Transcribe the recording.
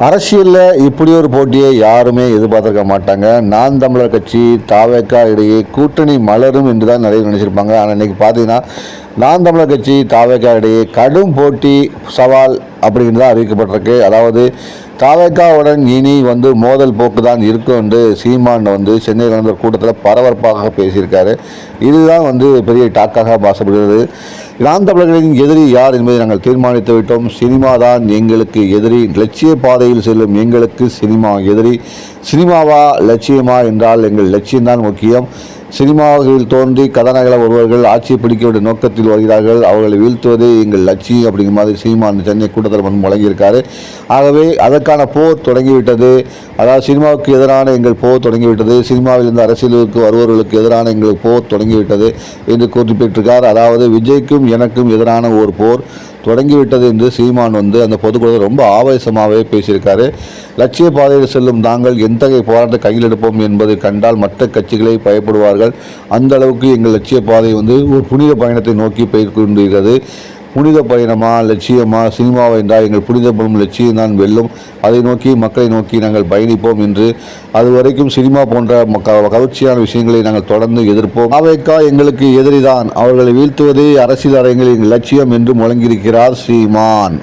அரசியலில் இப்படி ஒரு போட்டியை யாருமே எதிர்பார்த்திருக்க மாட்டாங்க. நாம் தமிழர் கட்சி தாவேகா இடையே கூட்டணி மலரும் என்று தான் நிறைய நினச்சிருப்பாங்க. ஆனால் இன்றைக்கி பார்த்தீங்கன்னா நாம் தமிழர் கட்சி தாவேகா இடையே கடும் போட்டி சவால் அப்படின்னு தான் அறிவிக்கப்பட்டிருக்கு. அதாவது தாவேகாவுடன் இனி மோதல் போக்கு தான் இருக்கும் என்று சீமான் சென்னையில் நடந்த கூட்டத்தில் பரபரப்பாக பேசியிருக்காரு. இதுதான் பெரிய டாக்காக பாசப்படுகிறது. நாம் தமிழர்களின் எதிரி யார் என்பதை நாங்கள் தீர்மானித்து விட்டோம். சினிமா தான் எங்களுக்கு எதிரி. லட்சிய பாதையில் செல்லும் எங்களுக்கு சினிமா எதிரி. சினிமாவா லட்சியமா என்றால் எங்கள் லட்சியம்தான் முக்கியம். சினிமாவில் தோன்றி கதாநாயகர்கள் ஒருவர்கள் ஆட்சியை பிடிக்க வேண்டிய நோக்கத்தில் வருகிறார்கள். அவர்களை வீழ்த்துவதே எங்கள் லட்சியம் அப்படிங்கிற மாதிரி சீமான் சென்னை கூட்டத்தில் வழங்கியிருக்காரு. ஆகவே அதற்கான போர் தொடங்கிவிட்டது. அதாவது சினிமாவுக்கு எதிரான எங்கள் போர் தொடங்கிவிட்டது. சினிமாவில் இருந்து அரசியலுக்கு வருபவர்களுக்கு எதிரான எங்கள் போர் தொடங்கிவிட்டது என்று குறிப்பிட்டிருக்கார். அதாவது விஜய்க்கும் எனக்கும் எதிரான ஒரு போர் தொடங்கிவிட்டது என்று சீமான் அந்த பொதுக்கூட்டத்தில் ரொம்ப ஆவேசமாகவே பேசியிருக்காரு. லட்சிய பாதையில் செல்லும் நாங்கள் எத்தகைய போராட்டத்தை கையில் எடுப்போம் என்பதை கண்டால் மற்ற கட்சிகளை பயப்படுவார்கள். அந்த அளவுக்கு எங்கள் லட்சிய பாதை ஒரு புனித பயணத்தை நோக்கி போய்கொண்டிருக்கிறது. புனித பயணமா லட்சியமா? சினிமாவை என்றால் எங்கள் புனிதப்படும் லட்சியம் தான் வெல்லும். அதை நோக்கி மக்களை நோக்கி நாங்கள் பயணிப்போம் என்று அதுவரைக்கும் சினிமா போன்ற கவர்ச்சியான விஷயங்களை நாங்கள் தொடர்ந்து எதிர்ப்போம். தாவேகா எங்களுக்கு எதிரிதான். அவர்களை வீழ்த்துவதே அரசியல் அரங்கில் எங்கள் லட்சியம் என்று முழங்கியிருக்கிறார் சீமான்.